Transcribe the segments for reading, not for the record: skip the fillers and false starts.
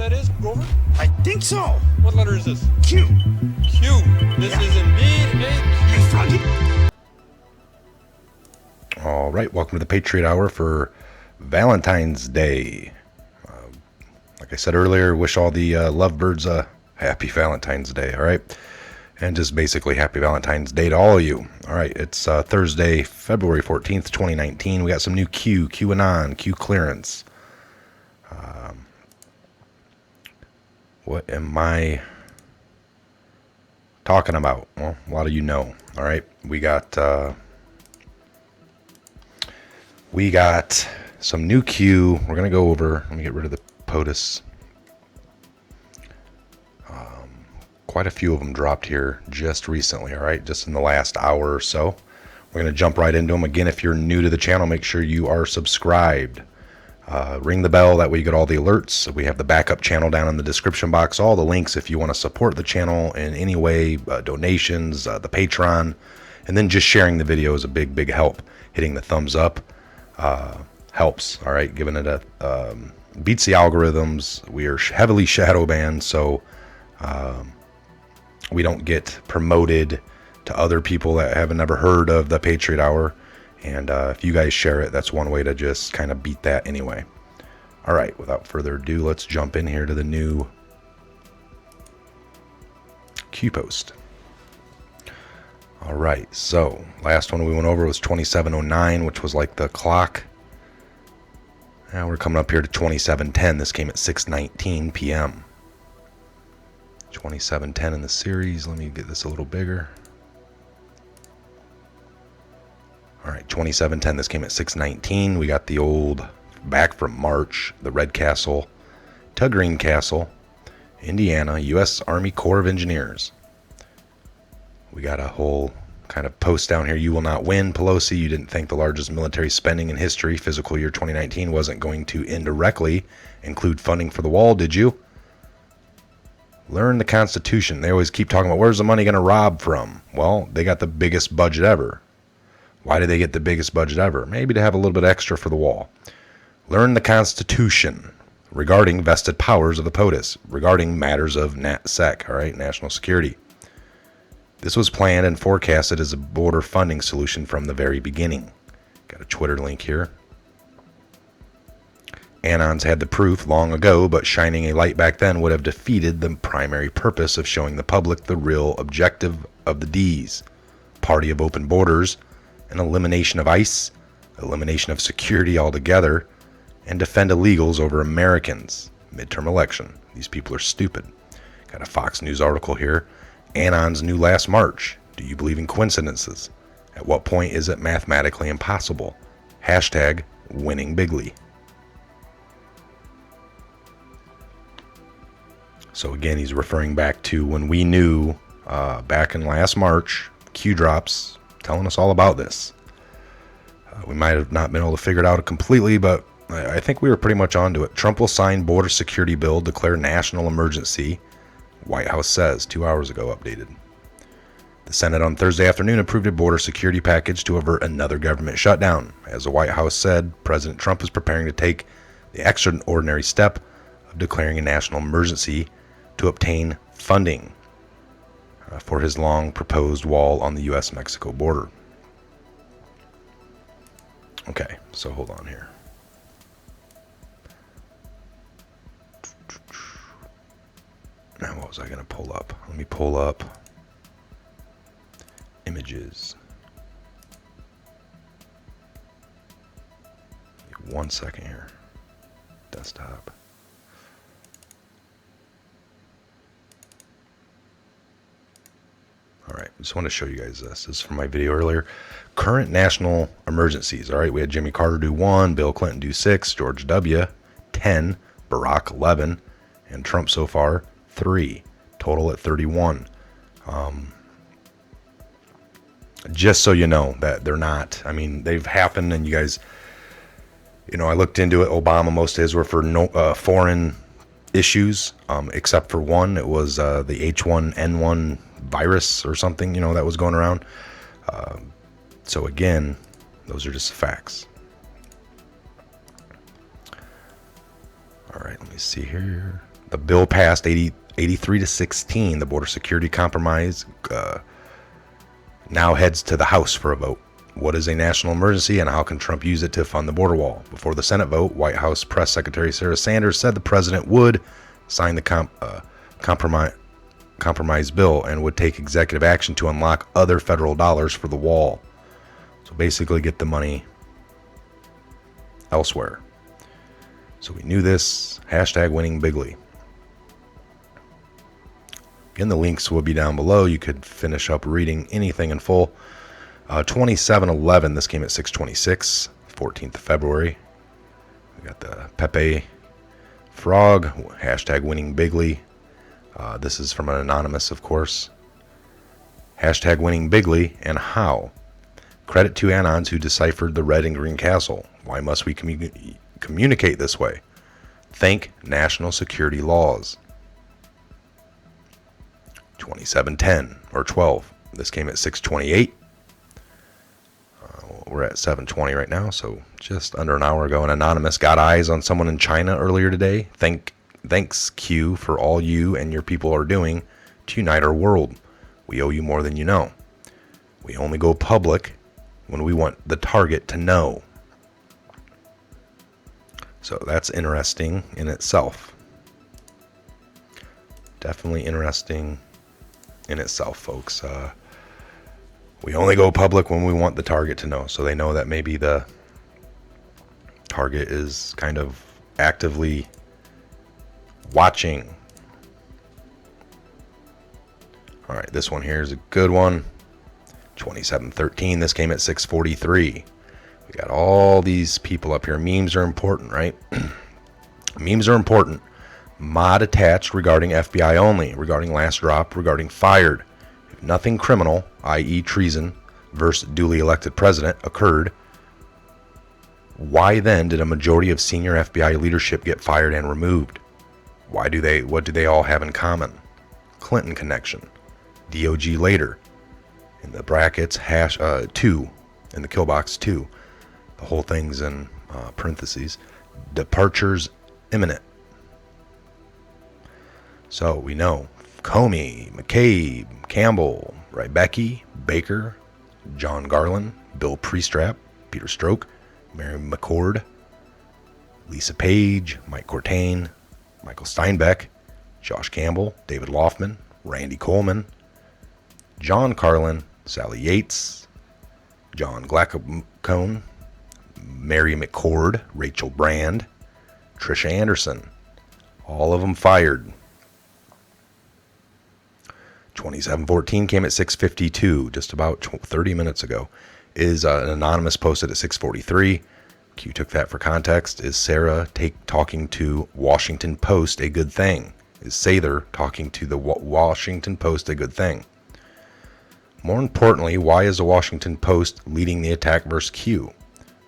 that is, Grover? I think so. What letter is this? Q. Q. This is indeed a Hey, Q. Froggy. All right, welcome to the Patriot Hour for Valentine's Day. Like I said earlier, wish all the lovebirds a happy Valentine's Day, all right? And just basically happy Valentine's Day to all of you. All right, it's Thursday, February 14th, 2019. We got some new QAnon, Q clearance. What am I talking about? Well, a lot of you know, all right? We got some new Q. We're going to go over, let me get rid of the POTUS. Quite a few of them dropped here just recently, all right? Just in the last hour or so. We're going to jump right into them. Again, if you're new to the channel, make sure you are subscribed. Ring the bell, that way you get all the alerts. We have the backup channel down in the description box. All the links if you want to support the channel in any way, donations, the Patron, and then just sharing the video is a big help. Hitting the thumbs up helps, all right? Giving it a beats the algorithms. We are heavily shadow banned, so we don't get promoted to other people that haven't never heard of the Patriot Hour. And if you guys share it, that's one way to just kind of beat that anyway. All right, without further ado, let's jump in here to the new Q post. All right, so last one we went over was 2709, which was like the clock. Now we're coming up here to 2710. This came at 6:19 p.m. 2710 in the series. Let me get this a little bigger. All right, 2710. This came at 6:19. We got the old back from March, the Red Castle to Green Castle, Indiana, U.S. Army Corps of Engineers. We got a whole kind of post down here. You will not win, Pelosi. You didn't think the largest military spending in history, fiscal year 2019, wasn't going to indirectly include funding for the wall, did you? Learn the Constitution. They always keep talking about where's the money going to rob from. Well, they got the biggest budget ever. Why did they get the biggest budget ever? Maybe to have a little bit extra for the wall. Learn the Constitution regarding vested powers of the POTUS, regarding matters of NatSec, all right, national security. This was planned and forecasted as a border funding solution from the very beginning. Got a Twitter link here. Anons had the proof long ago, but shining a light back then would have defeated the primary purpose of showing the public the real objective of the D's. Party of open borders, an elimination of ICE, elimination of security altogether, and defend illegals over Americans. Midterm election. These people are stupid. Got a Fox News article here. Anons knew last March. Do you believe in coincidences? At what point is it mathematically impossible? Hashtag winning bigly. So again, he's referring back to when we knew back in last March, Q drops telling us all about this. We might have not been able to figure it out completely, but I think we were pretty much onto it. Trump will sign border security bill, declare national emergency. White House says 2 hours ago, updated. The Senate on Thursday afternoon approved a border security package to avert another government shutdown. As the White House said, President Trump is preparing to take the extraordinary step of declaring a national emergency to obtain funding for his long proposed wall on the U.S.-Mexico border. Okay, so hold on here. Now, what was I going to pull up? Let me pull up images. 1 second here. Desktop. All right, just want to show you guys this. This is from my video earlier. Current national emergencies. All right, we had Jimmy Carter do 1, Bill Clinton do 6, George W. 10, Barack 11, and Trump so far 3. Total at 31. Just so you know that they're not, I mean, they've happened, and you guys, you know, I looked into it. Obama, most of his were for foreign issues, except for one. It was the H1N1 virus or something, you know, that was going around. So again, those are just facts. All right, let me see here. The bill passed 83-16. The border security compromise now heads to the House for a vote. What is a national emergency and how can Trump use it to fund the border wall? Before the Senate vote, White House Press Secretary Sarah Sanders said the president would sign the compromise bill and would take executive action to unlock other federal dollars for the wall. So basically get the money elsewhere. So we knew this. Hashtag winning bigly. Again, the links will be down below. You could finish up reading anything in full. 2711, this came at 6:26, 14th of February. We got the Pepe Frog, hashtag winning bigly. This is from an anonymous, of course. Hashtag winning bigly and how. Credit to Anons who deciphered the red and green castle. Why must we communicate this way? Thank national security laws. 2710 or 12. This came at 6:28. We're at 7:20 right now, so just under an hour ago. An anonymous got eyes on someone in China earlier today. Thanks, Q, for all you and your people are doing to unite our world. We owe you more than you know. We only go public when we want the target to know. So that's interesting in itself. Definitely interesting in itself, folks. We only go public when we want the target to know. So they know that maybe the target is kind of actively watching. All right, this one here is a good one. 2713, this came at 6:43. We got all these people up here. Memes are important, right? Memes are important. Mod attached regarding FBI only, regarding last drop, regarding fired. If nothing criminal, i.e. treason versus duly elected president, occurred, why then did a majority of senior FBI leadership get fired and removed? What do they all have in common? Clinton connection. DOG later. In the brackets, #2, in the kill box 2. The whole thing's in parentheses. Departures imminent. So we know Comey, McCabe, Campbell, Rybecki, Baker, John Garland, Bill Priestrap, Peter Strzok, Mary McCord, Lisa Page, Mike Courtain, Michael Steinbeck, Josh Campbell, David Loffman, Randy Coleman, John Carlin, Sally Yates, John Glackcone, Mary McCord, Rachel Brand, Trisha Anderson. All of them fired. 2714 came at 6:52, just about 30 minutes ago. Is an anonymous posted at 6:43. Q took that for context. Is Sarah talking to Washington Post a good thing? Is Sather talking to the Washington Post a good thing? More importantly, why is the Washington Post leading the attack versus Q?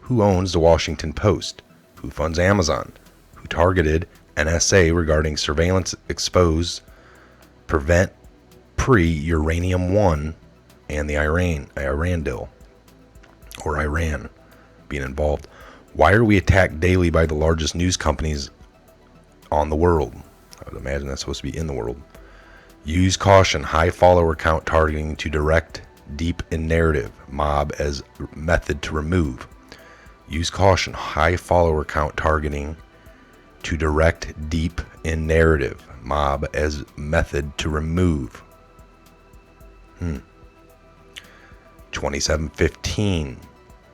Who owns the Washington Post? Who funds Amazon? Who targeted NSA regarding surveillance exposed prevent pre-Uranium 1 and the Iran deal, or Iran being involved? Why are we attacked daily by the largest news companies on the world? I would imagine that's supposed to be in the world. Use caution, high follower count targeting to direct deep in narrative, mob as method to remove. Use caution, high follower count targeting to direct deep in narrative, mob as method to remove. 2715.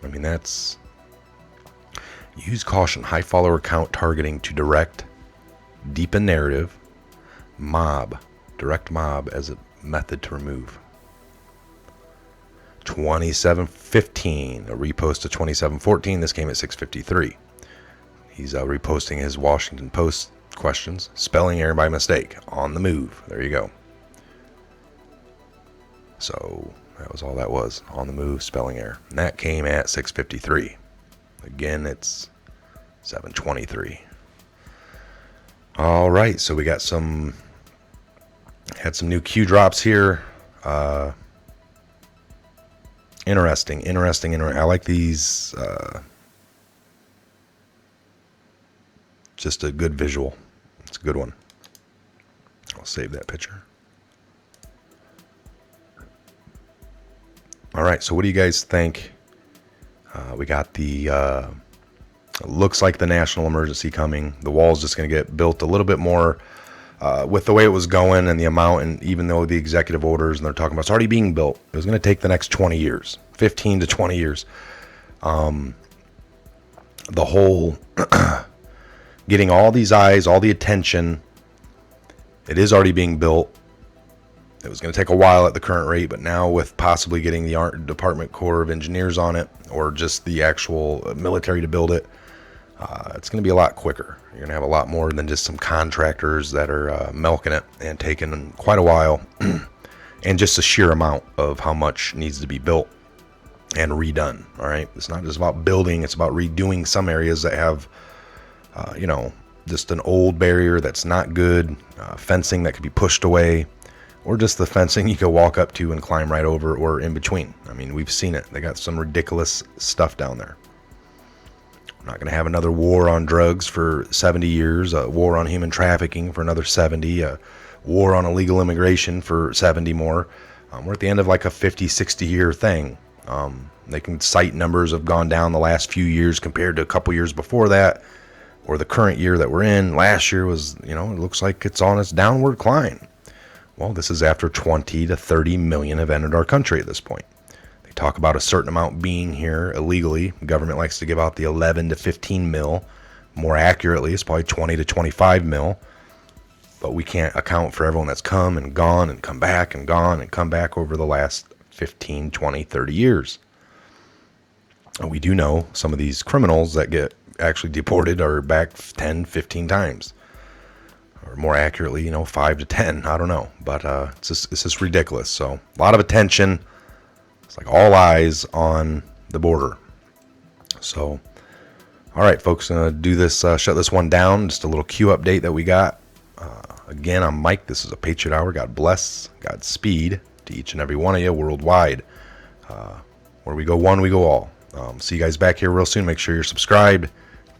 I mean, that's use caution, high follower count targeting to direct deep in narrative, mob, direct mob as a method to remove. 2715, a repost of 2714. This came at 6:53. He's reposting his Washington Post questions. Spelling error by mistake. On the move. There you go. So that was all that was. On the move, spelling error. And that came at 6:53. Again, it's 7:23. All right, so we got had some new Q drops here. Interesting. I like these. Just a good visual. It's a good one. save that picture. All right, so what do you guys think? We got the, looks like the national emergency coming. The wall's just going to get built a little bit more with the way it was going and the amount, and even though the executive orders, and they're talking about it's already being built, it was going to take the next 20 years, 15 to 20 years. The whole getting all these eyes, all the attention, it is already being built. It was going to take a while at the current rate, but now with possibly getting the Art Department Corps of Engineers on it, or just the actual military to build it, it's going to be a lot quicker. You're going to have a lot more than just some contractors that are milking it and taking quite a while, and just the sheer amount of how much needs to be built and redone. All right, it's not just about building; it's about redoing some areas that have, just an old barrier that's not good, fencing that could be pushed away, or just the fencing you can walk up to and climb right over, or in between. I mean, we've seen it. They got some ridiculous stuff down there. We're not going to have another war on drugs for 70 years, a war on human trafficking for another 70, a war on illegal immigration for 70 more. We're at the end of like a 50, 60-year thing. They can cite numbers have gone down the last few years compared to a couple years before that, or the current year that we're in. Last year was, it looks like it's on its downward climb. Well, this is after 20 to 30 million have entered our country at this point. They talk about a certain amount being here illegally. The government likes to give out the 11 to 15 mil. More accurately, it's probably 20 to 25 mil. But we can't account for everyone that's come and gone and come back and gone and come back over the last 15, 20, 30 years. And we do know some of these criminals that get actually deported are back 10, 15 times. Or more accurately, 5 to 10. I don't know. But it's just ridiculous. So a lot of attention. It's like all eyes on the border. So, all right, folks, do this, shut this one down. Just a little Q update that we got. Again, I'm Mike. This is a Patriot Hour. God bless. Godspeed to each and every one of you worldwide. Where we go one, we go all. See you guys back here real soon. Make sure you're subscribed.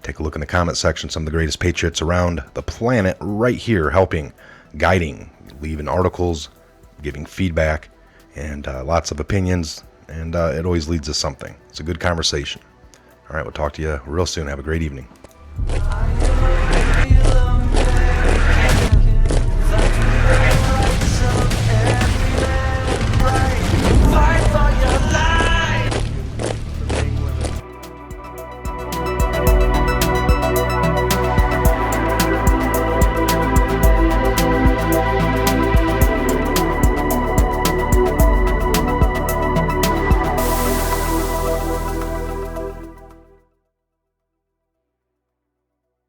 Take a look in the comment section. Some of the greatest patriots around the planet right here, helping, guiding, leaving articles, giving feedback, and lots of opinions. And it always leads to something. It's a good conversation. All right, we'll talk to you real soon. Have a great evening.